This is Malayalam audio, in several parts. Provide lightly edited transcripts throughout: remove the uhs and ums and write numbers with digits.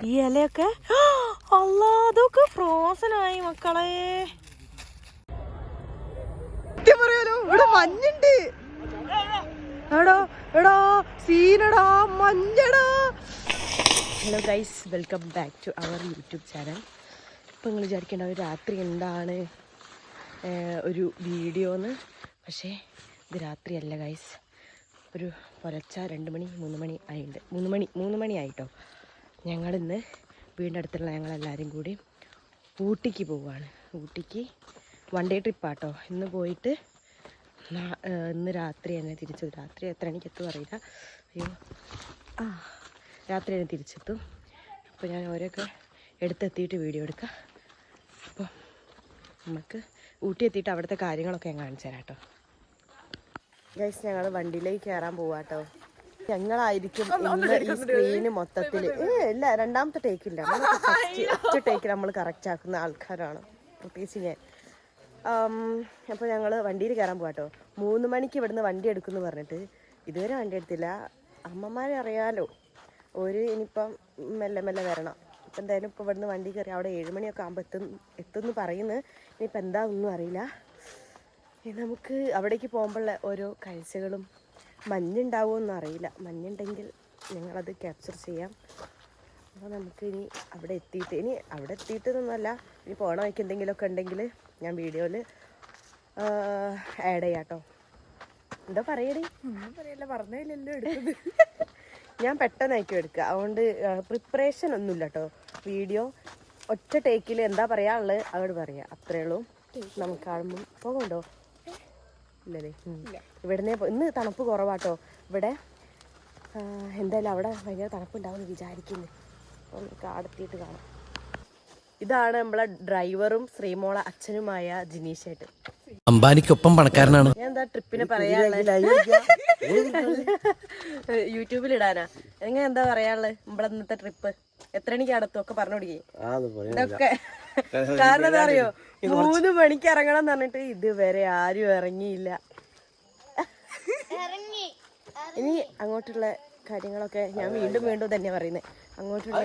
ഈ ഇലയൊക്കെ അതൊക്കെ ഫ്രോസൺ ആയി മക്കളെ. പറയാലോ ഇവിടെ മഞ്ഞുണ്ട്. എടോ എടോ സീനടാ മഞ്ഞടാ. Hello guys, welcome back to our YouTube channel. ഇപ്പം നിങ്ങൾ വിചാരിക്കേണ്ട ഒരു രാത്രി എന്താണ് ഒരു വീഡിയോ എന്ന്. പക്ഷേ ഇത് രാത്രിയല്ല ഗൈസ്, ഒരു പുലർച്ച 2 മണി 3 മണി ആയിട്ടുണ്ട്. 3 മണി ആയിട്ടോ. ഞങ്ങളിന്ന് വീടിൻ്റെ അടുത്തുള്ള ഞങ്ങളെല്ലാവരും കൂടി ഊട്ടിക്ക് പോവുകയാണ്. ഊട്ടിക്ക് 1 ഡേ ട്രിപ്പാട്ടോ. ഇന്ന് പോയിട്ട് ഇന്ന് രാത്രി തന്നെ തിരിച്ചു. രാത്രി എത്ര മണിക്ക് എത്തും അറിയില്ല. അയ്യോ രാത്രി തന്നെ തിരിച്ചെത്തും. അപ്പോൾ ഞാൻ ഓരോക്കെ എടുത്തെത്തിയിട്ട് വീഡിയോ എടുക്കാം. അപ്പോൾ നമുക്ക് ഊട്ടി എത്തിയിട്ട് അവിടുത്തെ കാര്യങ്ങളൊക്കെ ഞാൻ കാണിച്ചു തരാം കേട്ടോ. ഗൈസ്, ഞങ്ങൾ വണ്ടിയിലേക്ക് കയറാൻ പോവാട്ടോ. ഞങ്ങളായിരിക്കും ഇന്ന് ഈ സ്ക്രീന് മൊത്തത്തിൽ ഇല്ല, രണ്ടാമത്തെ ടേക്കില്ല, ഫസ്റ്റ് ടേക്കിൽ നമ്മൾ കറക്റ്റ് ആക്കുന്ന ആൾക്കാരാണ്, പ്രത്യേകിച്ച് ഞാൻ. അപ്പോൾ ഞങ്ങൾ വണ്ടിയിൽ കയറാൻ പോവാട്ടോ. 3 മണിക്ക് ഇവിടുന്ന് വണ്ടി എടുക്കുമെന്ന് പറഞ്ഞിട്ട് ഇതുവരെ വണ്ടി എടുത്തില്ല. അമ്മമാരെ അറിയാലോ, ഇനിയിപ്പം മെല്ലെ മെല്ലെ വരണം. ഇപ്പം എന്തായാലും ഇപ്പോൾ ഇവിടുന്ന് വണ്ടി കയറി അവിടെ 7 മണിയൊക്കെ ആകുമ്പോൾ എത്തുമെന്ന് പറയുന്നത്. ഇനിയിപ്പോൾ എന്താ ഒന്നും അറിയില്ല. നമുക്ക് അവിടേക്ക് പോകുമ്പോഴുള്ള ഓരോ കാഴ്ചകളും മഞ്ഞുണ്ടാവുമെന്നും അറിയില്ല. മഞ്ഞുണ്ടെങ്കിൽ ഞങ്ങളത് ക്യാപ്ചർ ചെയ്യാം. അപ്പോൾ നമുക്ക് ഇനി അവിടെ എത്തിയിട്ടൊന്നുമല്ല, ഇനി പോകണ വഴിക്ക് എന്തെങ്കിലുമൊക്കെ ഉണ്ടെങ്കിൽ ഞാൻ വീഡിയോയിൽ ആഡ് ചെയ്യാം കേട്ടോ. എന്താ പറയടി? ഒന്നും പറയല്ല, പറഞ്ഞില്ലല്ലോ എടുക്കുന്നത്. ഞാൻ പെട്ടെന്നായിരിക്കും എടുക്കുക, അതുകൊണ്ട് പ്രിപ്പറേഷൻ ഒന്നുമില്ല കേട്ടോ. വീഡിയോ ഒറ്റ ടേക്കിൽ എന്താ പറയാനുള്ളത് അതോട് പറയാം, അത്രേ ഉള്ളൂ. നമുക്ക് കാണുമ്പോൾ പോകുന്നുണ്ടോ? ഇല്ലല്ലേ. ഇവിടുന്ന് ഇന്ന് തണുപ്പ് കുറവാട്ടോ ഇവിടെ. എന്തായാലും അവിടെ ഭയങ്കര തണുപ്പുണ്ടാവുമെന്ന് വിചാരിക്കുന്നു. അപ്പോൾ നമുക്ക് അടുത്തിട്ട് കാണാം. ഇതാണ് നമ്മളെ ഡ്രൈവറും ശ്രീമോള അച്ഛനുമായ ജിനീഷേട്ട്. അംബാനിക്കൊപ്പം പണക്കാരനാണ്. ഞാൻ എന്താ ട്രിപ്പിന് പറയാനുള്ളത്? യൂട്യൂബിൽ ഇടാനാ. എങ്ങനെ എന്താ പറയാനുള്ളത് നമ്മളെ ഇന്നത്തെ ട്രിപ്പ്? എത്ര മണിക്ക് അടുത്തും ഒക്കെ പറഞ്ഞു കൊടുക്കേ ഇതൊക്കെ. കാരണം എന്താ അറിയോ, 3 മണിക്ക് ഇറങ്ങണം എന്ന് പറഞ്ഞിട്ട് ഇതുവരെ ആരും ഇറങ്ങിയില്ല. ഇനി അങ്ങോട്ടുള്ള കാര്യങ്ങളൊക്കെ ഞാൻ വീണ്ടും തന്നെ പറയുന്നത്. അങ്ങോട്ടുള്ള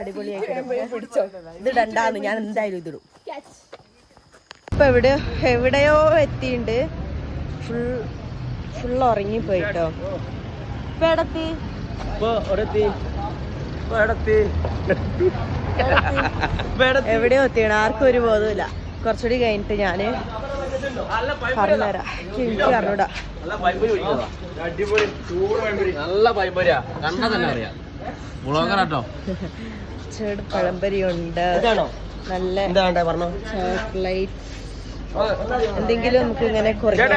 അടിപൊളിയായിട്ട് ഇത് ഇടണ്ടാന്ന് ഞാൻ എന്തായാലും ഇതിടും. ഇപ്പൊ എവിടെയോ എത്തിയിട്ടുണ്ട്. ഫുൾ ഉറങ്ങിപ്പോയിട്ടോ. ഇപ്പൊ എവിടെയോ എത്തിയാണ്, ആർക്കും ഒരു ബോധമില്ല. കുറച്ചുകൂടി കഴിഞ്ഞിട്ട് ഞാന് പറഞ്ഞുതരാം. എനിക്ക് അറിഞ്ഞൂടാ. പഴംപൊരി ഉണ്ട്, നല്ല ചോക്ലേറ്റ്, എന്തെങ്കിലും നമുക്ക് ഇങ്ങനെ കുറയ്ക്കാം.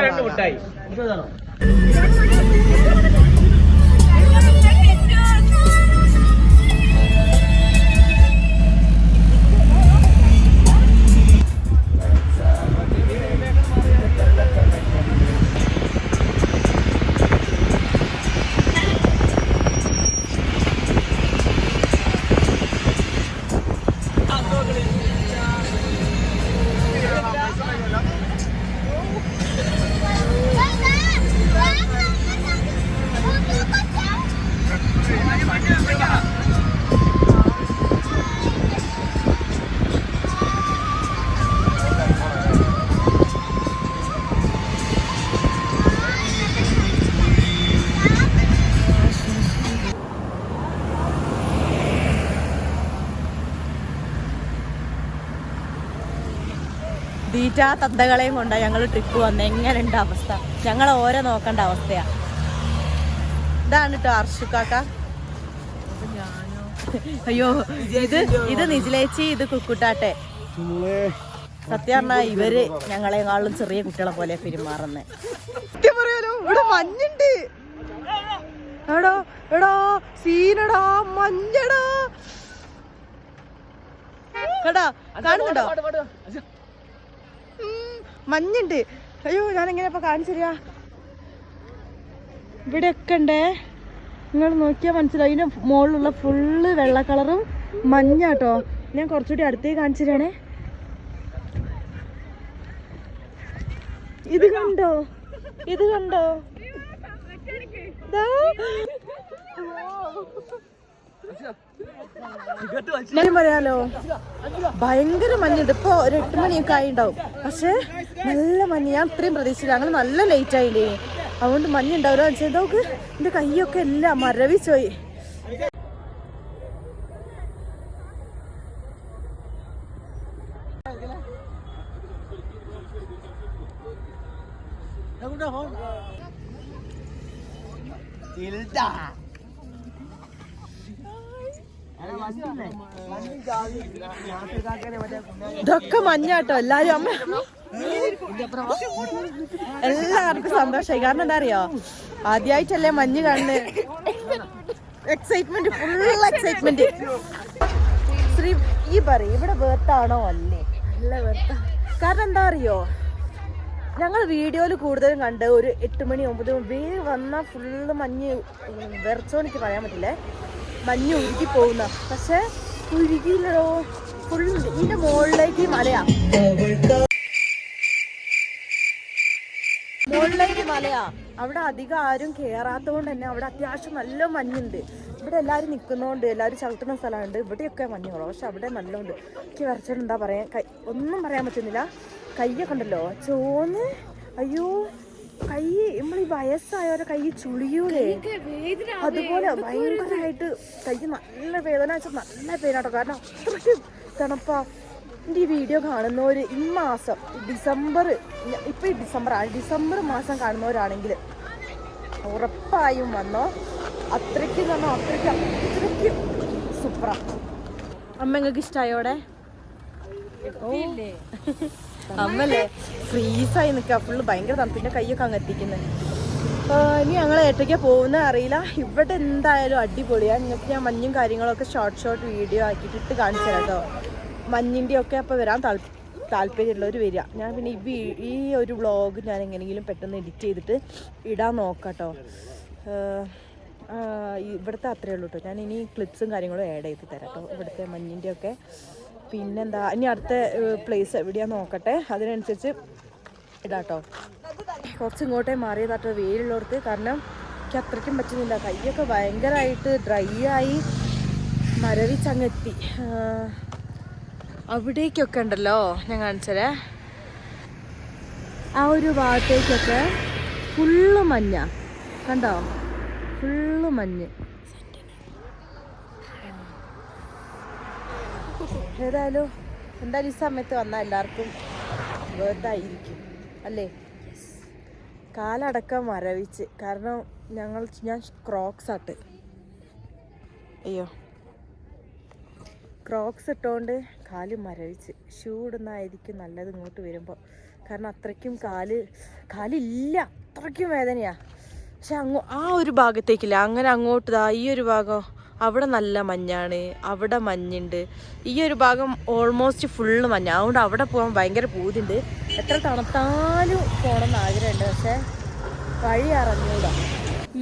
തീറ്റ തത്തകളെയും കൊണ്ടാണ് ഞങ്ങൾ ട്രിപ്പ് വന്നത്. എങ്ങനെയുണ്ട് അവസ്ഥ? ഞങ്ങളെ ഓരോ നോക്കേണ്ട അവസ്ഥയാ. ഇതാണ് കേട്ടോ അർഷുക്കാക്ക. അയ്യോ, ഇത് നിജിലേച്ചി, ഇത് കുക്കുട്ടാട്ടെ. സത്യം പറഞ്ഞാൽ ഇവര് ഞങ്ങളെക്കാളും ചെറിയ കുട്ടികളെ പോലെ പെരുമാറുന്നേ. സത്യം പറയാലോ ഇവിടെ മഞ്ഞുണ്ട്. എടോ എടോ സീനടാ മഞ്ഞടാ. കേട്ടോ, കാണുന്നുണ്ടോ? മഞ്ഞുണ്ട്. അയ്യോ, ഞാനെങ്ങനെ ഇപ്പൊ കാണിച്ചു തരാ. ഇവിടെയൊക്കെ ഉണ്ടേ, നിങ്ങൾ നോക്കിയാൽ മനസ്സിലാവും. ഇതിന്റെ മുകളിലുള്ള ഫുള്ള് വെള്ള കളറും മഞ്ഞാട്ടോ. ഞാൻ കുറച്ചുകൂടി അടുത്തേക്ക് കാണിച്ചു തരാണേ. ഇത് കണ്ടോ? ഞാൻ പറയാലോ, ഭയങ്കര മഞ്ഞുണ്ട്. ഇപ്പൊ ഒരു 8 മണിയൊക്കെ ആയിണ്ടാവും. പക്ഷെ നല്ല മഞ്ഞ്. ഞാൻ ഇത്രയും പ്രതീക്ഷിച്ചില്ല. ഞങ്ങൾ നല്ല ലേറ്റ് ആയില്ലേ, അതുകൊണ്ട് മഞ്ഞുണ്ടാവില്ല. നോക്ക്, എന്റെ കൈയൊക്കെ എല്ലാം മരവിച്ചോയി. ഇതൊക്കെ മഞ്ഞാട്ടോ. എല്ലാരും അമ്മ എല്ലാവർക്കും സന്തോഷമായി. കാരണം എന്താ അറിയോ, ആദ്യമായിട്ടല്ലേ മഞ്ഞ് കാണുന്നത്. Excitement, full excitement. ശ്രീ ഈ പറയും ഇവിടെ വേർത്താണോ? അല്ലേ, നല്ല വേർത്ത. കാരണം എന്താ അറിയോ, ഞങ്ങൾ വീഡിയോയിൽ കൂടുതലും കണ്ട് ഒരു 8 മണി 9 മണി വന്നാൽ ഫുള്ള് മഞ്ഞ് വിറച്ചോന്നിക്ക് പറയാൻ പറ്റില്ലേ, മഞ്ഞ് ഉരുക്കി പോകുന്ന. പക്ഷെ ഉരുകിയില്ലടോ, ഫുൾ ഇതിന്റെ മുകളിലേക്ക് മലയാ, മുകളിലേക്ക് മലയാ. അവിടെ അധികം ആരും കയറാത്തത് കൊണ്ട് തന്നെ അവിടെ അത്യാവശ്യം നല്ല മഞ്ഞുണ്ട്. ഇവിടെ എല്ലാവരും നിൽക്കുന്നതുകൊണ്ട്, എല്ലാവരും ചവിട്ടുന്ന സ്ഥലമുണ്ട്. ഇവിടെയൊക്കെ മഞ്ഞ് കുറവ്, പക്ഷെ അവിടെ നല്ലോണ്ട്. എനിക്ക് വരച്ചോണ്ട് എന്താ പറയാ, ഒന്നും പറയാൻ പറ്റുന്നില്ല. കയ്യൊക്കെ ഉണ്ടല്ലോ ചോന്ന്. അയ്യോ, കൈ നമ്മളീ വയസ്സായവരെ കൈ ചുളിയൂലേ, അതുപോലെ ഭയങ്കരമായിട്ട് കൈ നല്ല വേദന വെച്ചാൽ നല്ല പേരാട്ടോ. കാരണം അത്രയ്ക്ക് തണുപ്പാ. എൻ്റെ ഈ വീഡിയോ കാണുന്നവർ ഈ മാസം ഡിസംബർ, ഇപ്പം ഈ ഡിസംബർ മാസം കാണുന്നവരാണെങ്കിൽ ഉറപ്പായും വന്നോ. അത്രയ്ക്ക് പറഞ്ഞാൽ അത്രയ്ക്ക് സൂപ്പറാ. അമ്മ നിങ്ങൾക്ക് ഇഷ്ടമായോടെ? അമ്മല്ലേ ഫ്രീസായി നിൽക്കുക, ഫുള്ള് ഭയങ്കര തണുപ്പിൻ്റെ കൈയൊക്കെ അങ്ങ് എത്തിക്കുന്നത്. ഇനി ഞങ്ങൾ ഏട്ടയ്ക്ക് പോകുന്ന അറിയില്ല. ഇവിടെ എന്തായാലും അടിപൊളിയാണ്. നിങ്ങൾക്ക് ഞാൻ മഞ്ഞും കാര്യങ്ങളൊക്കെ ഷോർട്ട് വീഡിയോ ആക്കിയിട്ട് ഇട്ട് കാണിച്ചു തരാം കേട്ടോ. മഞ്ഞിൻ്റെ ഒക്കെ അപ്പോൾ വരാൻ താല്പര്യമുള്ളവർ വരിക. ഞാൻ പിന്നെ ഈ ഒരു വ്ളോഗ് ഞാൻ എങ്ങനെയെങ്കിലും പെട്ടെന്ന് എഡിറ്റ് ചെയ്തിട്ട് ഇടാൻ നോക്കാം കേട്ടോ. ഇവിടുത്തെ അത്രയേ ഉള്ളൂ കേട്ടോ. ഞാൻ ഇനി ക്ലിപ്സും കാര്യങ്ങളും ആഡ് ചെയ്ത് തരാം കേട്ടോ, ഇവിടുത്തെ മഞ്ഞിൻ്റെ ഒക്കെ. പിന്നെന്താ, ഇനി അടുത്ത പ്ലേസ് എവിടെയാന്ന് നോക്കട്ടെ, അതിനനുസരിച്ച് ഇതാട്ടോ. കുറച്ച് ഇങ്ങോട്ടേ മാറിയതാട്ടോ വെയിലുള്ളവർക്ക്. കാരണം എനിക്ക് അത്രയ്ക്കും പറ്റുന്നില്ല, കൈയൊക്കെ ഭയങ്കരമായിട്ട് ഡ്രൈ ആയി മരവിച്ചങ്ങെത്തി. അവിടേക്കൊക്കെ ഉണ്ടല്ലോ, ഞാൻ കാണിച്ചതേ, ആ ഒരു ഭാഗത്തേക്കൊക്കെ ഫുള്ള് മഞ്ഞ കണ്ടോ, ഫുള്ള് മഞ്ഞ്. ഏതായാലും എന്തായാലും ഈ സമയത്ത് വന്നാൽ എല്ലാവർക്കും വേർത്തായിരിക്കും അല്ലേ. കാലടക്കം മരവിച്ച്. കാരണം ഞാൻ ക്രോക്സ് ആട്ട്, അയ്യോ ക്രോക്സ് ഇട്ടുകൊണ്ട് കാല് മരവിച്ച്. ഷൂ ഇടുന്നതായിരിക്കും നല്ലത് ഇങ്ങോട്ട് വരുമ്പോൾ. കാരണം അത്രയ്ക്കും കാലില്ല, അത്രയ്ക്കും വേദനയാണ്. പക്ഷെ ആ ഒരു ഭാഗത്തേക്കില്ല, അങ്ങനെ അങ്ങോട്ട് ഈ ഒരു ഭാഗം അവിടെ നല്ല മഞ്ഞാണ്, അവിടെ മഞ്ഞുണ്ട്. ഈ ഒരു ഭാഗം ഓൾമോസ്റ്റ് ഫുള്ള് മഞ്ഞ. അതുകൊണ്ട് അവിടെ പോകാൻ ഭയങ്കര പൂതിയുണ്ട്. എത്ര തണുത്താലും പോകണമെന്ന് ആഗ്രഹമുണ്ട്, പക്ഷെ വഴി അറിഞ്ഞൂടാ.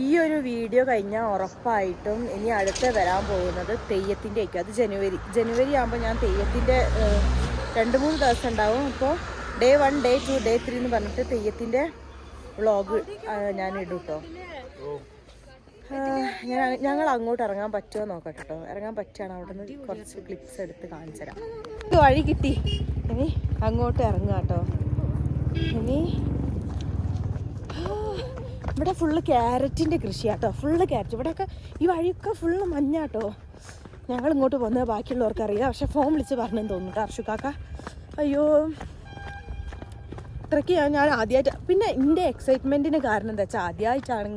ഈ ഒരു വീഡിയോ കഴിഞ്ഞാൽ ഉറപ്പായിട്ടും ഇനി അടുത്ത വരാൻ പോകുന്നത് തെയ്യത്തിൻ്റെ ആയിരിക്കും. അത് ജനുവരി ആകുമ്പോൾ ഞാൻ തെയ്യത്തിൻ്റെ 2-3 ദിവസം ഉണ്ടാവും. അപ്പോൾ Day 1, Day 2, Day 3 എന്ന് പറഞ്ഞിട്ട് തെയ്യത്തിൻ്റെ വ്ളോഗ് ഞാൻ ഇടും കേട്ടോ. ഞങ്ങൾ അങ്ങോട്ട് ഇറങ്ങാൻ പറ്റുമോ നോക്കട്ടെ കേട്ടോ. ഇറങ്ങാൻ പറ്റുകയാണ്, അവിടെ നിന്ന് കുറച്ച് ക്ലിപ്സ് എടുത്ത് കാണിച്ചു തരാം. വഴി കിട്ടി, ഇനി അങ്ങോട്ട് ഇറങ്ങുക കേട്ടോ. ഇനി ഇവിടെ ഫുള്ള് ക്യാരറ്റിൻ്റെ കൃഷിയാട്ടോ, ഫുള്ള് ക്യാരറ്റ്. ഇവിടെയൊക്കെ ഈ വഴിയൊക്കെ ഫുള്ള് മഞ്ഞാട്ടോ. ഞങ്ങൾ ഇങ്ങോട്ട് പോകുന്നത് ബാക്കിയുള്ളവർക്ക് അറിയാം, പക്ഷെ ഫോൺ വിളിച്ച് പറഞ്ഞെന്ന് തോന്നുന്നു അർഷുക്കാക്ക. അയ്യോ, ഇത്രയ്ക്ക് ഞാൻ ആദ്യമായിട്ട്. പിന്നെ എൻ്റെ എക്സൈറ്റ്മെൻറ്റിന് കാരണം എന്താ വെച്ചാൽ ആദ്യമായിട്ടാണ്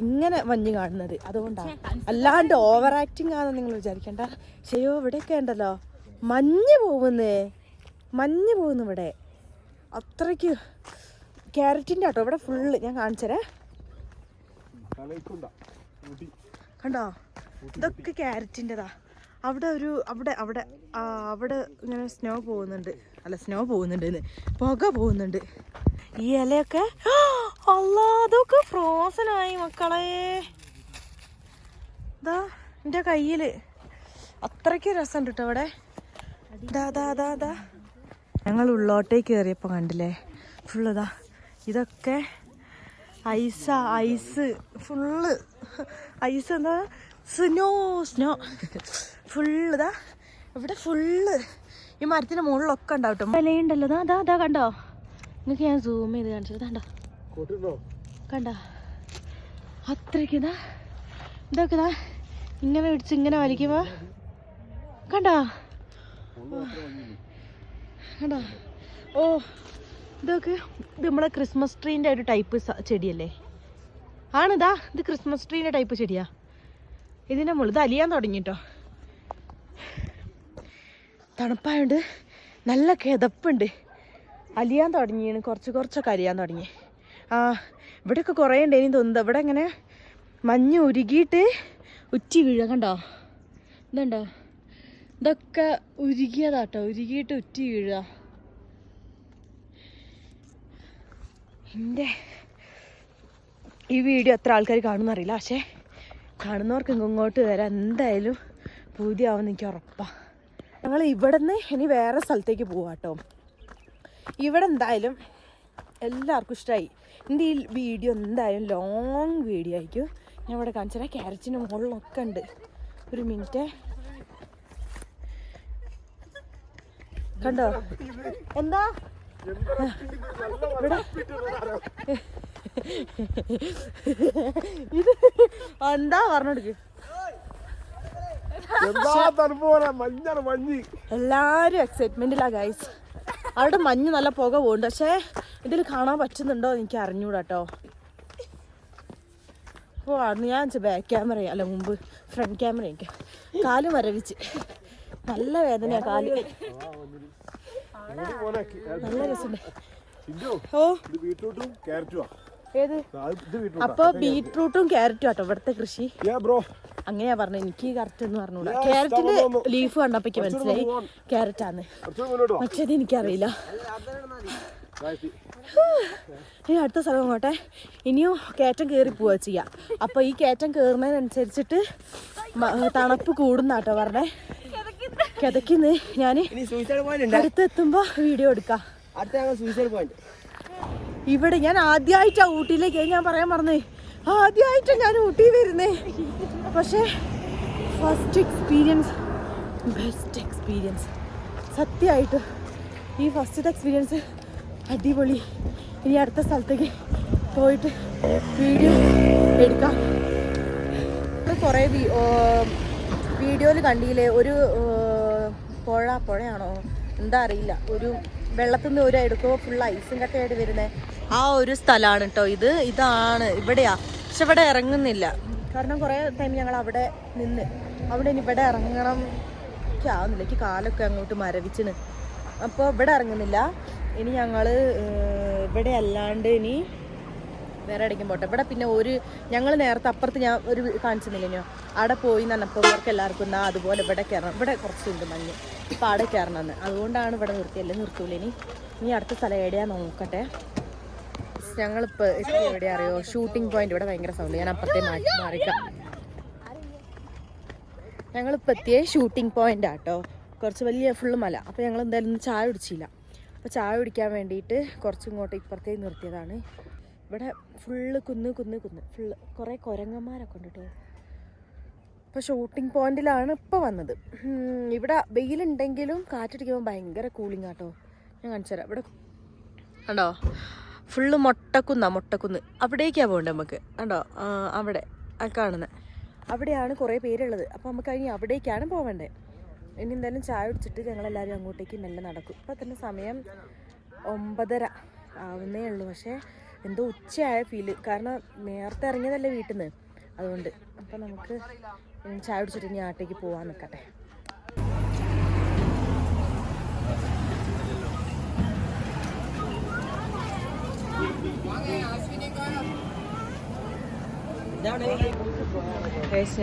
ഇങ്ങനെ മഞ്ഞ് കാണുന്നത്, അതുകൊണ്ടാണ്. അല്ലാണ്ട് ഓവർ ആക്ടിങ് ആണെന്ന് നിങ്ങൾ വിചാരിക്കേണ്ട. ശരിയോ, ഇവിടെയൊക്കെ ഉണ്ടല്ലോ മഞ്ഞ് പോകുന്നു ഇവിടെ. അത്രയ്ക്ക് ക്യാരറ്റിൻ്റെ ആട്ടോ ഇവിടെ ഫുള്ള്. ഞാൻ കാണിച്ചരേ, കണ്ടോ, ഇതൊക്കെ ക്യാരറ്റിൻ്റെതാ. അവിടെ ഇങ്ങനെ സ്നോ പോകുന്നുണ്ട്, പുക പോകുന്നുണ്ട്. ഈ ഇലയൊക്കെ അതൊക്കെ ഫ്രോസനായി മക്കളെ. ഇതാ എൻ്റെ കയ്യിൽ അത്രയ്ക്ക് രസമുണ്ട് കേട്ടോ ഇവിടെ. ഇതാ ഞങ്ങൾ ഉള്ളോട്ടേക്ക് കയറിയപ്പോൾ കണ്ടില്ലേ, ഫുള്ളിതാ ഇതൊക്കെ ഐസ് ഫുള്ള് ഐസ്. എന്താ സ്നോ സ്നോ ഫുള്ള് ഇതാ ഇവിടെ ഫുള്ള് ഈ മരത്തിന്റെ മുകളിലൊക്കെ ഉണ്ടാവട്ടോ. വിലയുണ്ടല്ലോ അതാ അതാ കണ്ടോ, നിങ്ങൾക്ക് ഞാൻ സൂം ചെയ്ത് കാണിച്ചത് കണ്ടോ, കണ്ടോ അത്രയ്ക്ക് ഇതാ ഇതൊക്കെ ഇതാ ഇങ്ങനെ പിടിച്ച് ഇങ്ങനെ വലിക്കുമ്പോ കണ്ടോ കണ്ടോ. ഓ ഇതൊക്കെ ഇത് നമ്മളെ ക്രിസ്മസ് ട്രീൻ്റെ ഒരു ടൈപ്പ് ചെടിയല്ലേ ആണിതാ. ഇത് ക്രിസ്മസ് ട്രീൻ്റെ ടൈപ്പ് ചെടിയാ. ഇതിൻ്റെ മുകളിൽ ഇത് അലിയാൻ തുടങ്ങിട്ടോ. തണുപ്പായോണ്ട് നല്ല കിതപ്പുണ്ട്. അലിയാൻ തുടങ്ങിയാണ്, കുറച്ച് കുറച്ചൊക്കെ അലിയാൻ തുടങ്ങി. ആ ഇവിടെയൊക്കെ കുറേ ഉണ്ടേനി തോന്നുന്നത്. ഇവിടെ ഇങ്ങനെ മഞ്ഞ് ഉരുകിയിട്ട് ഉറ്റി വീഴുക കണ്ടോ. ഇതുണ്ടോ, ഇതൊക്കെ ഉരുകിയതാട്ടോ, ഉരുകിയിട്ട് ഉറ്റി വീഴുക. എൻ്റെ ഈ വീഡിയോ എത്ര ആൾക്കാർ കാണുമെന്ന് അറിയില്ല, പക്ഷേ കാണുന്നവർക്ക് ഇങ്ങോട്ട് വരാൻ എന്തായാലും പൂതിയാവുമെന്ന് എനിക്ക് ഉറപ്പാണ്. ഞങ്ങൾ ഇവിടെ നിന്ന് ഇനി വേറെ സ്ഥലത്തേക്ക് പോവാം കേട്ടോ. ഇവിടെ എന്തായാലും എല്ലാവർക്കും ഇഷ്ടമായി. എൻ്റെ ഈ വീഡിയോ എന്തായാലും ലോങ് വീഡിയോ ആയിരിക്കും. ഞാൻ ഇവിടെ കാണിച്ചാൽ ക്യാരറ്റിന് മുകളിലൊക്കെ ഉണ്ട്. ഒരു മിനിറ്റ് കണ്ടോ. എന്താ ഇവിടെ ഇത് എന്താ പറഞ്ഞോടുക്ക്. എല്ലാരും എക്സൈറ്റ്മെന്റിലാ ഗൈസ്. അവിടെ മഞ്ഞ് നല്ല പുക പോകുന്നുണ്ട്, പക്ഷേ ഇതിൽ കാണാൻ പറ്റുന്നുണ്ടോ എനിക്ക് അറിഞ്ഞൂടാ കേട്ടോ. അപ്പോൾ അന്ന് ഞാൻ ബാക്ക് ക്യാമറ അല്ല മുമ്പ് ഫ്രണ്ട് ക്യാമറ എനിക്ക് കാല് മരവിച്ച് നല്ല വേദനയാ കാല്. നല്ല രസമുണ്ട്. ഓ ഏത് അപ്പൊ ബീറ്റ്റൂട്ടും ക്യാരറ്റും ആട്ടോ ഇവിടുത്തെ കൃഷി. അങ്ങനെയാ പറഞ്ഞത്, എനിക്ക് കറക്റ്റ് ഒന്നും പറഞ്ഞൂടാ. ക്യാരറ്റിന്റെ ലീഫ് കണ്ടപ്പോഴേക്ക് മനസ്സിലായി ക്യാരറ്റാന്ന്, പക്ഷേത് എനിക്കറിയില്ല. ഇനി അടുത്ത സ്ഥലം നോട്ടെ. ഇനിയും കയറ്റം കയറി പോവാ ചെയ്യാ. അപ്പൊ ഈ കയറ്റം കയറുന്നതിനനുസരിച്ചിട്ട് തണുപ്പ് കൂടുന്നാട്ടോ പറഞ്ഞേ. കിതക്കിന്ന് ഞാന് അടുത്തെത്തുമ്പോ വീഡിയോ എടുക്കാം. ഇവിടെ ഞാൻ ആദ്യമായിട്ടാ ഊട്ടിയിലേക്ക്, ഞാൻ പറയാൻ മറന്നേ, ആദ്യമായിട്ടാ ഞാൻ ഊട്ടി വരുന്നേ. പക്ഷേ ഫസ്റ്റ് എക്സ്പീരിയൻസ് ബെസ്റ്റ് എക്സ്പീരിയൻസ് സത്യമായിട്ട്. ഈ ഫസ്റ്റത്തെ എക്സ്പീരിയൻസ് അടിപൊളി. ഇനി അടുത്ത സ്ഥലത്തേക്ക് പോയിട്ട് വീഡിയോ എടുക്കാം. കുറേ വീഡിയോയിൽ കണ്ടില്ലേ ഒരു പുഴയാണോ എന്താ അറിയില്ല, ഒരു വെള്ളത്തിൽ നിന്ന് ഒരു എടുക്കുമ്പോൾ ഫുൾ ഐസും കട്ടയായിട്ട് വരുന്നത് ആ ഒരു സ്ഥലമാണ് കേട്ടോ ഇത്. ഇതാണ് ഇവിടെയാ, പക്ഷെ ഇവിടെ ഇറങ്ങുന്നില്ല. കാരണം കുറേ ടൈം ഞങ്ങൾ അവിടെ നിന്ന് അവിടെ ഇനി ഇവിടെ ഇറങ്ങണം എനിക്ക് ആവുന്നില്ല. എനിക്ക് കാലൊക്കെ അങ്ങോട്ട് മരവിച്ചിന്. അപ്പോൾ ഇവിടെ ഇറങ്ങുന്നില്ല. ഇനി ഞങ്ങൾ ഇവിടെ അല്ലാണ്ട് ഇനി വേറെ ഇടയ്ക്കും പോട്ടെ. ഇവിടെ പിന്നെ ഞങ്ങൾ നേരത്തെ അപ്പുറത്ത് ഞാൻ ഒരു കാണിച്ചിരുന്നില്ലല്ലോ, അവിടെ പോയി നന്നപ്പോൾ അവർക്ക് എല്ലാവർക്കും എന്നാൽ അതുപോലെ ഇവിടെ കയറണം. ഇവിടെ കുറച്ചുണ്ട് മഞ്ഞ്, ഇപ്പം അവിടെ കയറണമെന്ന്. അതുകൊണ്ടാണ് ഇവിടെ നിർത്തിയല്ലേ, നിർത്തൂല. ഇനി അടുത്ത സ്ഥലം എവിടെയാ നോക്കട്ടെ. ഞങ്ങളിപ്പോൾ എത്തി എവിടെയാ അറിയോ, ഷൂട്ടിംഗ് പോയിന്റ്. ഇവിടെ ഭയങ്കര സൗണ്ട്, ഞാൻ അപ്പുറത്തെ മാറിക്കാം. ഞങ്ങളിപ്പോൾ എത്തിയ ഷൂട്ടിംഗ് പോയിന്റ് ആട്ടോ, കുറച്ച് വലിയ ഫുള്ള് മല. അപ്പോൾ ഞങ്ങൾ എന്തായാലും ചായ കുടിച്ചില്ല. അപ്പോൾ ചായ കുടിക്കാൻ വേണ്ടിയിട്ട് കുറച്ചിങ്ങോട്ട് ഇപ്പുറത്തേക്ക് നിർത്തിയതാണ്. ഇവിടെ ഫുള്ള് കുന്ന് ഫുള്ള് കുറേ കുരങ്ങന്മാരൊക്കെ ഉണ്ട് കേട്ടോ. ഇപ്പോൾ ഷൂട്ടിംഗ് പോയിന്റിലാണ് ഇപ്പോൾ വന്നത്. ഇവിടെ വെയിലുണ്ടെങ്കിലും കാറ്റടിക്കുമ്പോൾ ഭയങ്കര കൂളിംഗ് ആട്ടോ. ഞാൻ കാണിച്ചു തരാം. ഇവിടെ കണ്ടോ ഫുള്ള് മൊട്ടക്കുന്ന്. അവിടേക്കാണ് പോകേണ്ടത് നമുക്ക്. കണ്ടോ അവിടെ കാണുന്നത്, അവിടെയാണ് കുറേ പേരുള്ളത്. അപ്പോൾ നമുക്ക് കഴിഞ്ഞ് അവിടേക്കാണ് പോവേണ്ടത്. ഇനി എന്തായാലും ചായ കുടിച്ചിട്ട് ഞങ്ങളെല്ലാവരും അങ്ങോട്ടേക്ക് മെല്ലെ നടക്കും. ഇപ്പോൾ തന്നെ സമയം 9:30 ആവുന്നേ ഉള്ളൂ. പക്ഷേ എന്തോ ഉച്ചയായ ഫീല്, കാരണം നേരത്തെ ഇറങ്ങിയതല്ലേ വീട്ടിൽ നിന്ന്, അതുകൊണ്ട്. അപ്പം നമുക്ക് ചായ കുടിച്ചിട്ട് ഇനി ആട്ടേക്ക് പോകാൻ നിൽക്കട്ടെ.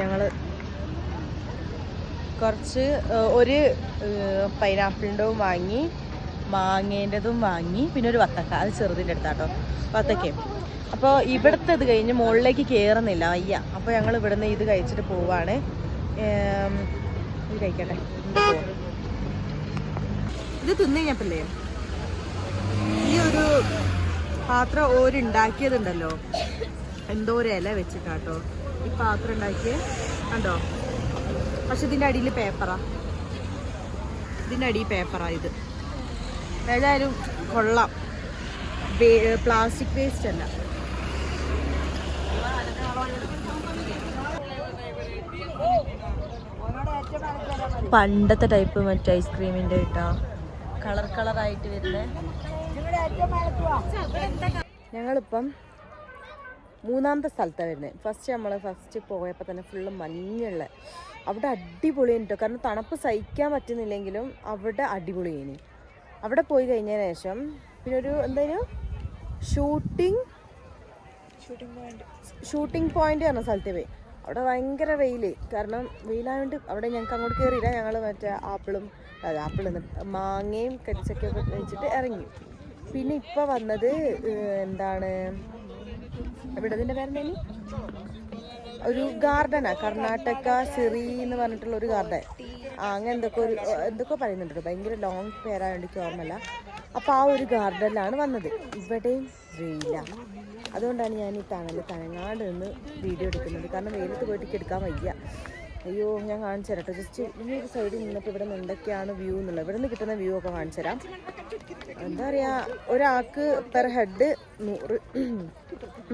ഞങ്ങൾ കുറച്ച് ഒരു പൈനാപ്പിളിൻ്റെതും വാങ്ങി, മാങ്ങേൻ്റെതും വാങ്ങി, പിന്നെ ഒരു വത്തക്ക, അത് ചെറുതിൻ്റെ അടുത്താട്ടോ വത്തക്കയും. അപ്പോൾ ഇവിടുത്തെ ഇത് കഴിഞ്ഞ് മുകളിലേക്ക് കയറുന്നില്ല വയ്യ. അപ്പോൾ ഞങ്ങൾ ഇവിടുന്ന് ഇത് കഴിച്ചിട്ട് പോവാണ്. ഇത് കഴിക്കട്ടെ. ഇത് തിന്നു കഴിഞ്ഞപ്പല്ലേ ഈ ഒരു പാത്രം ഓരുണ്ടാക്കിയതുണ്ടല്ലോ, എന്തോ ഒരു ഇല വെച്ചിട്ടാട്ടോ ഈ പാത്രം ഉണ്ടാക്കിയത്. കണ്ടോ? പക്ഷെ ഇതിൻ്റെ അടിയിൽ പേപ്പറാ, ഇതിൻ്റെ അടിയിൽ പേപ്പറാ ഇത്. ഏതായാലും കൊള്ളാം, പ്ലാസ്റ്റിക് വേസ്റ്റ് അല്ല. പണ്ടത്തെ ടൈപ്പ് മറ്റേ ഐസ്ക്രീമിൻ്റെ കിട്ടാ, കളറായിട്ട് വരുന്നത്. ഞങ്ങളിപ്പം മൂന്നാമത്തെ സ്ഥലത്താണ് വരുന്നത്. ഫസ്റ്റ് പോയപ്പോൾ തന്നെ ഫുള്ള് മഞ്ഞുള്ള, അവിടെ അടിപൊളിയാണ് കേട്ടോ. കാരണം തണുപ്പ് സഹിക്കാൻ പറ്റുന്നില്ലെങ്കിലും അവിടെ അടിപൊളിയാണ്. അവിടെ പോയി കഴിഞ്ഞതിന് ശേഷം പിന്നെ ഒരു എന്തായാലും ഷൂട്ടിംഗ് പോയിന്റ് പറഞ്ഞ സ്ഥലത്ത് പോയി. അവിടെ ഭയങ്കര വെയിൽ, കാരണം വെയിലായതുകൊണ്ട് അവിടെ ഞങ്ങൾക്ക് അങ്ങോട്ട് കയറിയില്ല. ഞങ്ങൾ മറ്റേ മാങ്ങയും കരിച്ചൊക്കെ വെച്ചിട്ട് ഇറങ്ങി. പിന്നെ ഇപ്പോൾ വന്നത് എന്താണ്, ഇവിടെ ഇതിൻ്റെ പേരെന്തേലും ഒരു ഗാർഡനാണ്, കർണാടക സിറി എന്ന് പറഞ്ഞിട്ടുള്ള ഒരു ഗാർഡൻ. അങ്ങനെ എന്തൊക്കെ പറയുന്നുണ്ട്, ഭയങ്കര ലോങ് പേരായതുകൊണ്ട് എനിക്ക് ഓർമ്മയില്ല. അപ്പോൾ ആ ഒരു ഗാർഡനിലാണ് വന്നത്. ഇവിടെയും വെയിലാണ്, അതുകൊണ്ടാണ് ഞാൻ ഈ തണങ്ങാണ്ട് നിന്ന് വീഡിയോ എടുക്കുന്നത്. കാരണം വെയിലത്ത് പോയിട്ട് എടുക്കാൻ വയ്യ. അയ്യോ, ഞാൻ കാണിച്ചു തരാം കേട്ടോ. ജസ്റ്റ് ഈ ഒരു സൈഡിൽ നിന്നിട്ട് ഇവിടെ നിന്ന് എന്തൊക്കെയാണ് വ്യൂ എന്നുള്ളത്, ഇവിടെ നിന്ന് കിട്ടുന്ന വ്യൂ ഒക്കെ കാണിച്ചു തരാം. എന്താ പറയുക, ഒരാൾക്ക് പെർ ഹെഡ്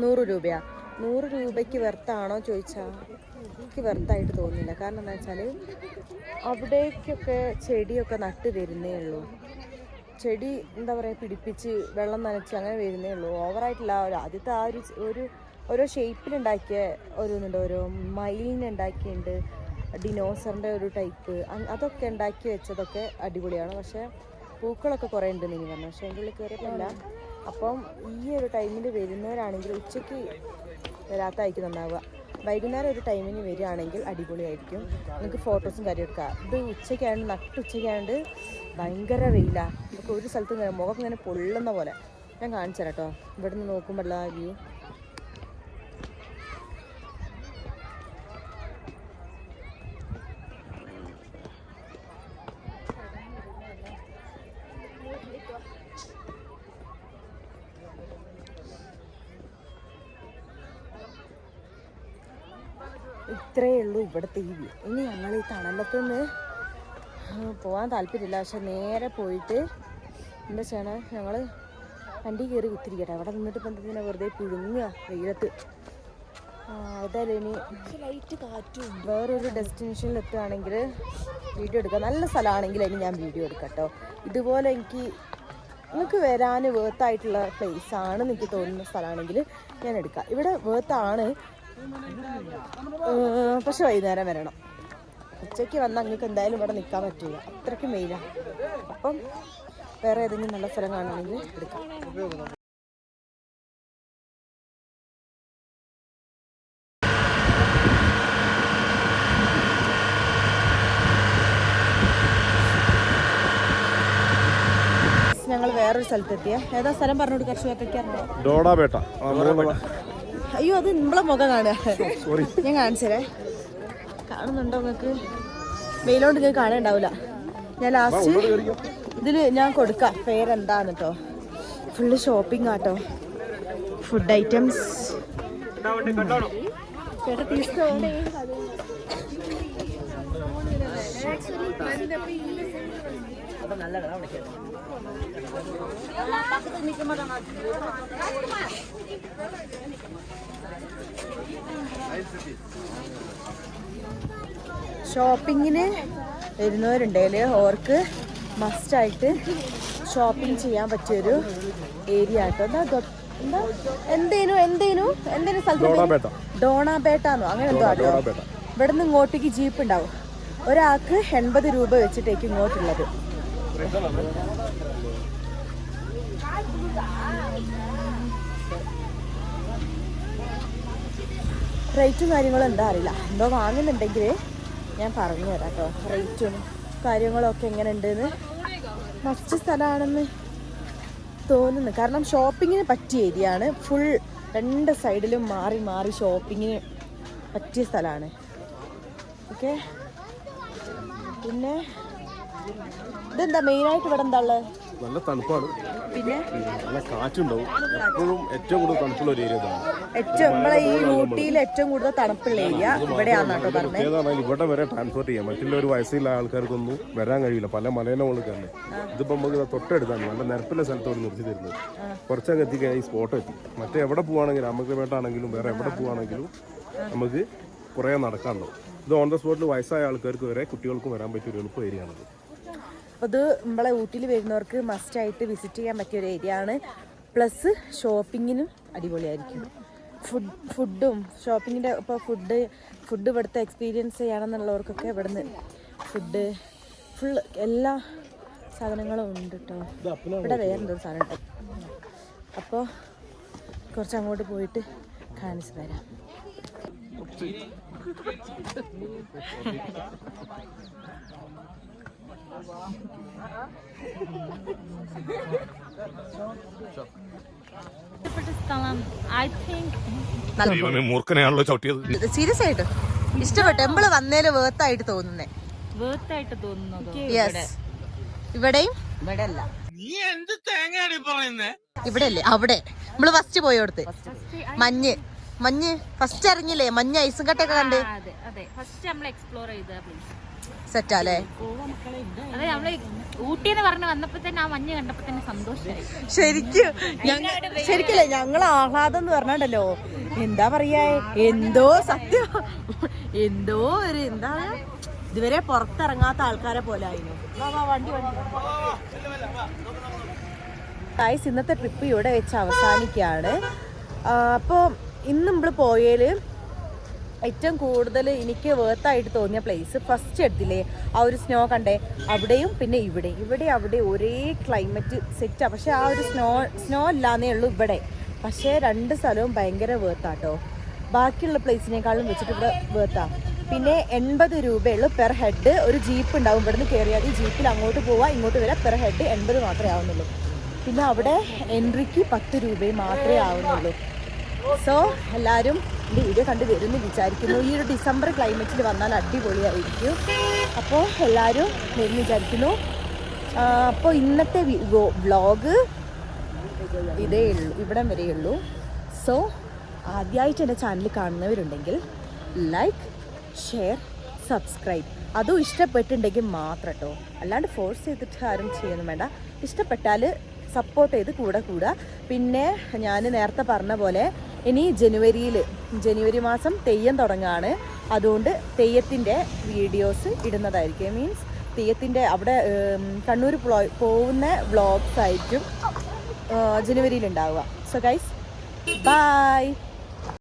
100 രൂപയാണ്. 100 രൂപയ്ക്ക് വെർത്താണോ ചോദിച്ചാൽ എനിക്ക് വെർത്തായിട്ട് തോന്നുന്നില്ല. കാരണം എന്താ വെച്ചാൽ അവിടേക്കൊക്കെ ചെടിയൊക്കെ നട്ട് വരുന്നേ ഉള്ളൂ. ചെടി എന്താ പറയുക, പിടിപ്പിച്ച് വെള്ളം നനച്ച് അങ്ങനെ വരുന്നേ ഉള്ളൂ. ഓവറായിട്ടില്ല. ആദ്യത്തെ ആ ഒരു ഓരോ ഷേപ്പിലുണ്ടാക്കിയ ഓരോന്നുണ്ട്. ഓരോ മയിലിനുണ്ടാക്കിയിട്ടുണ്ട്, ഡിനോസറിൻ്റെ ഒരു ടൈപ്പ്, അതൊക്കെ ഉണ്ടാക്കി വെച്ചതൊക്കെ അടിപൊളിയാണ്. പക്ഷേ പൂക്കളൊക്കെ കുറേ ഉണ്ടെന്ന് ഇനി പറഞ്ഞു. പക്ഷേ അതിൻ്റെ ഉള്ളിൽ കയറിയപ്പോഴല്ല. അപ്പം ഈ ഒരു ടൈമിൽ വരുന്നവരാണെങ്കിൽ ഉച്ചയ്ക്ക് വരാത്തായിരിക്കും നന്നാവുക. വൈകുന്നേരം ഒരു ടൈമിന് വരികയാണെങ്കിൽ അടിപൊളിയായിരിക്കും. നിങ്ങൾക്ക് ഫോട്ടോസും കാര്യം എടുക്കാം. ഇത് ഉച്ചയ്ക്കായതുകൊണ്ട്, നട്ടുച്ചയ്ക്കായതുകൊണ്ട് ഭയങ്കര വെയിലാണ്. നമുക്ക് ഒരു സ്ഥലത്ത് ഇങ്ങനെ മുഖം ഇങ്ങനെ പൊള്ളുന്ന പോലെ. ഞാൻ കാണിച്ചു തരാം കേട്ടോ, ഇവിടെ നിന്ന് നോക്കുമ്പോഴുള്ള ആ വ്യൂ. ഇത്രയേ ഉള്ളൂ ഇവിടുത്തെ ഈ വ്യൂ. ഇനി ഞങ്ങൾ ഈ തണലത്തുനിന്ന് പോകാൻ താല്പര്യമില്ല. പക്ഷെ നേരെ പോയിട്ട് എന്താ ചെയ്യണേ, ഞങ്ങൾ വണ്ടി കയറി കുത്തിരിക്കട്ടെ. അവിടെ നിന്നിട്ട് ഇപ്പം എന്തെങ്കിലും വെറുതെ പുഴുങ്ങുക വെയിലത്ത്. ഏതായാലും ഇനി ലൈറ്റ് കാറ്റും വേറൊരു ഡെസ്റ്റിനേഷനിൽ എത്തുകയാണെങ്കിൽ വീഡിയോ എടുക്കാം. നല്ല സ്ഥലമാണെങ്കിൽ ഇനി ഞാൻ വീഡിയോ എടുക്കാം കേട്ടോ. ഇതുപോലെ നിങ്ങൾക്ക് വരാൻ വേർത്തായിട്ടുള്ള പ്ലേസാണ് എനിക്ക് തോന്നുന്ന സ്ഥലമാണെങ്കിൽ ഞാൻ എടുക്കാം. ഇവിടെ വേർത്താണ്, പക്ഷെ വൈകുന്നേരം വരണം. ഉച്ചയ്ക്ക് വന്നാൽ നിങ്ങൾക്ക് എന്തായാലും ഇവിടെ നിൽക്കാൻ പറ്റില്ല, അത്രയ്ക്ക് വെയിലാണ്. അപ്പം വേറെ ഏതെങ്കിലും നല്ല സ്ഥലം കാണുകയാണെങ്കിൽ എടുക്കാം. ഞങ്ങൾ വേറൊരു സ്ഥലത്തെത്തിയ. ഏതാ സ്ഥലം പറഞ്ഞു കൊടുക്കാൻ കർഷകർക്കൊക്കെ? അയ്യോ, അത് നമ്മളെ മുഖം കാണുക. ഞാൻ കാണിച്ചേ, കാണുന്നുണ്ടോ നിങ്ങൾക്ക്? വെയിലോണ്ട് നിങ്ങൾക്ക് കാണാനുണ്ടാവില്ല. ഞാൻ ലാസ്റ്റ് ഇതിൽ ഞാൻ കൊടുക്കാം പേരെന്താന്ന് കേട്ടോ. ഫുള്ള് ഷോപ്പിംഗ് ആട്ടോ, ഫുഡ് ഐറ്റംസ്. ചേട്ടാ തീർച്ചയായും ഷോപ്പിങ്ങിന് വരുന്നവരുണ്ടെങ്കിൽ അവർക്ക് മസ്റ്റായിട്ട് ഷോപ്പിംഗ് ചെയ്യാൻ പറ്റിയൊരു ഏരിയ ആട്ടോ. എന്തേനു സ്ഥലത്ത് ഡോണാബേട്ടാന്നോ അങ്ങനെ എന്തോ ആട്ടോ. ഇവിടെ നിന്ന് ഇങ്ങോട്ടേക്ക് ജീപ്പ് ഉണ്ടാവും. ഒരാൾക്ക് 80 രൂപ വെച്ചിട്ടേക്ക് ഇങ്ങോട്ടുള്ളത്. റേറ്റും കാര്യങ്ങളും എന്താ അറിയില്ല. എന്തോ വാങ്ങുന്നുണ്ടെങ്കിൽ ഞാൻ പറഞ്ഞു തരാം കേട്ടോ. റേറ്റും കാര്യങ്ങളൊക്കെ എങ്ങനെ ഉണ്ടെന്ന്. മസ്റ്റ് സ്ഥലമാണെന്ന് തോന്നുന്നു. കാരണം ഷോപ്പിങ്ങിന് പറ്റിയ ഏരിയ ആണ്. ഫുൾ 2 സൈഡിലും മാറി മാറി ഷോപ്പിങ്ങിന് പറ്റിയ സ്ഥലമാണ്. ഓക്കെ, പിന്നെ ഇതെന്താ മെയിനായിട്ട് ഇവിടെ എന്താ ഉള്ളത്? നല്ല തണുപ്പാണ്, പിന്നെ നല്ല കാറ്റുണ്ടാവും. എപ്പോഴും ഏറ്റവും കൂടുതൽ തണുപ്പുള്ള ഒരു ഏരിയ ഇതാണ്. ഏറ്റവും നമ്മളെ ഈ ഊട്ടിയിൽ ഏറ്റവും കൂടുതൽ തണുപ്പുള്ള ഏരിയ ഇവിടെയാണെന്ന് കേട്ടോ പറഞ്ഞത്. പ്രത്യേകത ഇവിടെ വരെ ട്രാൻസ്പോർട്ട് ചെയ്യാം. മറ്റുള്ള ഒരു വയസ്സുള്ള ആൾക്കാർക്കൊന്നും വരാൻ കഴിയില്ല, പല മലയുടെ മുകളിൽ തന്നെ. ഇതിപ്പോൾ നമുക്ക് തൊട്ടടുത്താണ്, നല്ല നിരപ്പിലെ സ്ഥലത്തോട് നിർത്തി തരുന്നത്. കുറച്ചങ്ങ് എത്തിക്കാൻ ഈ സ്പോട്ട് എത്തി. മറ്റേ എവിടെ പോവുകയാണെങ്കിലും രാമഗ്രമേട്ടാണെങ്കിലും വേറെ എവിടെ പോവുകയാണെങ്കിലും നമുക്ക് കുറേ നടക്കാനുണ്ടാവും. ഇത് ഓൺ ദ സ്പോട്ടിൽ വയസ്സായ ആൾക്കാർക്ക് വരെ കുട്ടികൾക്കും വരാൻ പറ്റിയ ഒരു എളുപ്പ ഏരിയ ആണത്. അപ്പോൾ ഇത് നമ്മളെ ഊട്ടിയിൽ വരുന്നവർക്ക് മസ്റ്റായിട്ട് വിസിറ്റ് ചെയ്യാൻ പറ്റിയ ഒരു ഏരിയ ആണ്. പ്ലസ് ഷോപ്പിങ്ങിനും അടിപൊളിയായിരിക്കും. ഫുഡും ഷോപ്പിങ്ങിൻ്റെ ഇപ്പോൾ ഫുഡ് ഇവിടുത്തെ എക്സ്പീരിയൻസ് ചെയ്യണമെന്നുള്ളവർക്കൊക്കെ ഇവിടുന്ന് ഫുഡ് ഫുൾ എല്ലാ സാധനങ്ങളും ഉണ്ട് കേട്ടോ. ഇവിടെ വേറെന്തോ സാധനം ഉണ്ട്. അപ്പോൾ കുറച്ച് അങ്ങോട്ട് പോയിട്ട് കാണിച്ചു തരാം. മൂർഖനെയാണല്ലോ ചവിട്ടിയത്. സീരിയസ് ആയിട്ട് ഇഷ്ടപ്പെട്ടു. ടെമ്പിള് വന്നേല് വേർത്തായിട്ട് തോന്നുന്നേ. യെസ്. ഇവിടെയും ഇവിടെ അല്ല, ഇവിടെ അല്ലേ അവിടെ നമ്മള് ഫസ്റ്റ് പോയോടുത്ത് മഞ്ഞ് ഫസ്റ്റ് ഇറങ്ങില്ലേ, മഞ്ഞ് ഐസും കട്ടയൊക്കെ കണ്ട് സെറ്റാല്ലേ. ഊട്ടിന്ന് പറഞ്ഞു വന്നപ്പോ തന്നെ ആ മഞ്ഞ് കണ്ടപ്പോ തന്നെ സന്തോഷമായി. ശരിക്കല്ലേ ഞങ്ങൾ ആഹ്ലാദം എന്ന് പറഞ്ഞാണ്ടല്ലോ, എന്താ പറയാ, എന്തോ സത്യം, എന്തോ ഒരു എന്താ ഇതുവരെ പുറത്തിറങ്ങാത്ത ആൾക്കാരെ പോലെ ആയിരുന്നു. ഗൈസ്, ഇന്നത്തെ ട്രിപ്പ് ഇവിടെ വെച്ച് അവസാനിക്കുകയാണ്. അപ്പോൾ ഇന്ന് നമ്മൾ പോയേല് ഏറ്റവും കൂടുതൽ എനിക്ക് വേർത്തായിട്ട് തോന്നിയ പ്ലേസ് ഫസ്റ്റ് എടുത്തില്ലേ, ആ ഒരു സ്നോ കണ്ടേ, അവിടെയും പിന്നെ അവിടെ ഒരേ ക്ലൈമറ്റ് സെറ്റാണ്. പക്ഷെ ആ ഒരു സ്നോ ഇല്ലാന്നേ ഉള്ളൂ ഇവിടെ. പക്ഷേ രണ്ട് സ്ഥലവും ഭയങ്കര വേർത്താട്ടോ. ബാക്കിയുള്ള പ്ലേസിനേക്കാളും വെച്ചിട്ട് ഇവിടെ വേർത്താ. പിന്നെ 80 രൂപയുള്ളൂ പെർ ഹെഡ്. ഒരു ജീപ്പ് ഉണ്ടാവും, ഇവിടുന്ന് കയറിയാൽ ഈ ജീപ്പിൽ അങ്ങോട്ട് പോവാം ഇങ്ങോട്ട് വരാം. പെർ ഹെഡ് 80 മാത്രമേ ആവുന്നുള്ളൂ. പിന്നെ അവിടെ എൻട്രിക്ക് 10 രൂപയും മാത്രമേ ആവുന്നുള്ളൂ. സോ എല്ലാവരും എൻ്റെ വീഡിയോ കണ്ട് വരുമെന്ന് വിചാരിക്കുന്നു. ഈ ഒരു ഡിസംബർ ക്ലൈമറ്റിൽ വന്നാൽ അടിപൊളിയായിരിക്കും. അപ്പോൾ എല്ലാവരും വരുമെന്ന് വിചാരിക്കുന്നു. അപ്പോൾ ഇന്നത്തെ വ്ളോഗ് ഇതേ ഉള്ളൂ, ഇവിടം വരെയുള്ളൂ. സോ ആദ്യമായിട്ട് എൻ്റെ ചാനൽ കാണുന്നവരുണ്ടെങ്കിൽ ലൈക്ക്, ഷെയർ, സബ്സ്ക്രൈബ്. അതും ഇഷ്ടപ്പെട്ടിട്ടുണ്ടെങ്കിൽ മാത്രം കേട്ടോ, അല്ലാണ്ട് ഫോഴ്സ് ചെയ്തിട്ട് ആരും ചെയ്യുന്നു വേണ്ട. ഇഷ്ടപ്പെട്ടാൽ സപ്പോർട്ട് ചെയ്ത് കൂടെ. പിന്നെ ഞാൻ നേരത്തെ പറഞ്ഞ പോലെ ഇനി ജനുവരി മാസം തെയ്യം തുടങ്ങുകയാണ്. അതുകൊണ്ട് തെയ്യത്തിൻ്റെ വീഡിയോസ് ഇടുന്നതായിരിക്കും. മീൻസ് തെയ്യത്തിൻ്റെ അവിടെ കണ്ണൂർ പോകുന്ന വ്ളോഗ്സ് ആയിരിക്കും ജനുവരിയിൽ ഉണ്ടാവുക. So guys, by.